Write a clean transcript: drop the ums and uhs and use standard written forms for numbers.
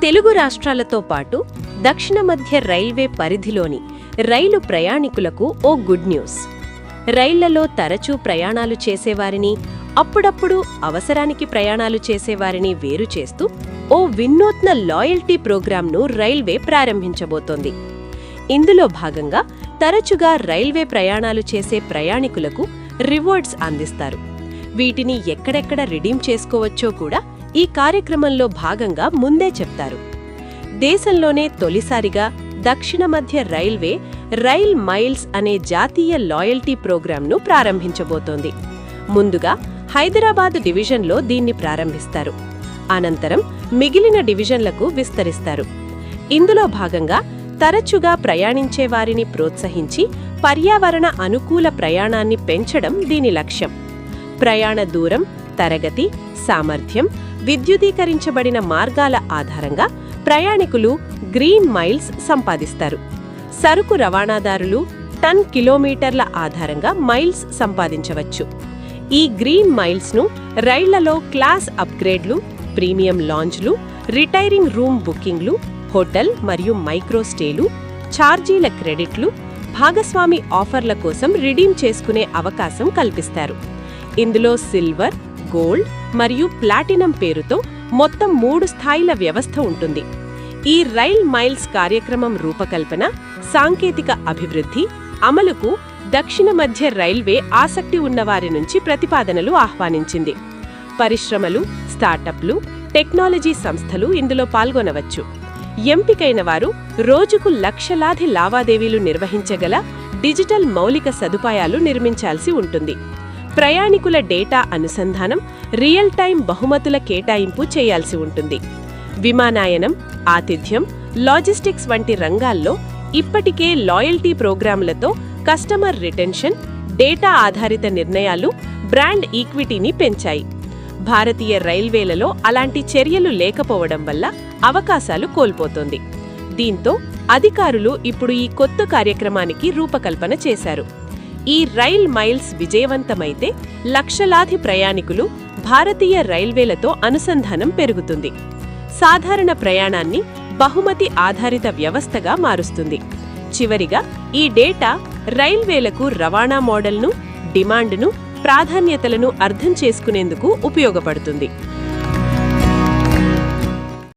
తెలుగు రాష్ట్రాలతో పాటు దక్షిణ మధ్య రైల్వే పరిధిలోని రైలు ప్రయాణికులకు ఓ గుడ్ న్యూస్. రైళ్లలో తరచూ ప్రయాణాలు చేసేవారిని, అప్పుడప్పుడు అవసరానికి ప్రయాణాలు చేసేవారిని వేరు చేస్తూ ఓ వినూత్న లాయల్టీ ప్రోగ్రాంను రైల్వే ప్రారంభించబోతోంది. ఇందులో భాగంగా తరచుగా రైల్వే ప్రయాణాలు చేసే ప్రయాణికులకు రివార్డ్స్ అందిస్తారు. వీటిని ఎక్కడెక్కడ రిడీమ్ చేసుకోవచ్చో కూడా ఈ కార్యక్రమంలో భాగంగా ముందే చెప్తారు. దేశంలోనే తొలిసారిగా దక్షిణ మధ్య రైల్వే రైల్ మైల్స్ అనే జాతీయ లాయల్టీ ప్రోగ్రాంను ప్రారంభించబోతోంది. ముందుగా హైదరాబాద్ డివిజన్లో దీన్ని ప్రారంభిస్తారు. అనంతరం మిగిలిన డివిజన్లకు విస్తరిస్తారు. ఇందులో భాగంగా తరచుగా ప్రయాణించే వారిని ప్రోత్సహించి పర్యావరణ అనుకూల ప్రయాణాన్ని పెంచడం దీని లక్ష్యం. ప్రయాణ దూరం, తరగతి, సామర్థ్యం, విద్యుదీకరించబడిన మార్గాల ఆధారంగా ప్రయాణికులు గ్రీన్ మైల్స్ సంపాదిస్తారు. సరుకు రవాణాదారులు టన్ కిలోమీటర్ల ఆధారంగా మైల్స్ సంపాదించవచ్చు. ఈ గ్రీన్ మైల్స్ను రైళ్లలో క్లాస్ అప్గ్రేడ్లు, ప్రీమియం లాంజ్లు, రిటైరింగ్ రూమ్ బుకింగ్లు, హోటల్ మరియు మైక్రో స్టేలు, ఛార్జీల క్రెడిట్లు, భాగస్వామి ఆఫర్ల కోసం రిడీమ్ చేసుకునే అవకాశం కల్పిస్తారు. ఇందులో సిల్వర్, గోల్డ్ మరియు ప్లాటినం పేరుతో మొత్తం 3 స్థాయిల వ్యవస్థ ఉంటుంది. ఈ రైల్ మైల్స్ కార్యక్రమం రూపకల్పన, సాంకేతిక అభివృద్ధి, అమలుకు దక్షిణ మధ్య రైల్వే ఆసక్తి ఉన్నవారి నుంచి ప్రతిపాదనలు ఆహ్వానించింది. పరిశ్రమలు, స్టార్టప్లు, టెక్నాలజీ సంస్థలు ఇందులో పాల్గొనవచ్చు. ఎంపికైన వారు రోజుకు లక్షలాది లావాదేవీలు నిర్వహించగల డిజిటల్ మౌలిక సదుపాయాలు నిర్మించాల్సి ఉంటుంది. ప్రయాణికుల డేటా అనుసంధానం, రియల్ టైం బహుమతుల కేటాయింపు చేయాల్సి ఉంటుంది. విమానయానం, ఆతిథ్యం, లాజిస్టిక్స్ వంటి రంగాల్లో ఇప్పటికే లాయల్టీ ప్రోగ్రాంలతో కస్టమర్ రిటెన్షన్, డేటా ఆధారిత నిర్ణయాలు బ్రాండ్ ఈక్విటీని పెంచాయి. భారతీయ రైల్వేలలో అలాంటి చర్యలు లేకపోవడం వల్ల అవకాశాలు కోల్పోతోంది. దీంతో అధికారులు ఇప్పుడు ఈ కొత్త కార్యక్రమానికి రూపకల్పన చేశారు. ఈ రైల్ మైల్స్ విజయవంతమైతే లక్షలాది ప్రయాణికులు భారతీయ రైల్వేలతో అనుసంధానం పెరుగుతుంది. సాధారణ ప్రయాణాన్ని బహుమతి ఆధారిత వ్యవస్థగా మారుస్తుంది. చివరిగా ఈ డేటా రైల్వేలకు రవాణా మోడల్ను, డిమాండ్ను, ప్రాధాన్యతలను అర్థం చేసుకునేందుకు ఉపయోగపడుతుంది.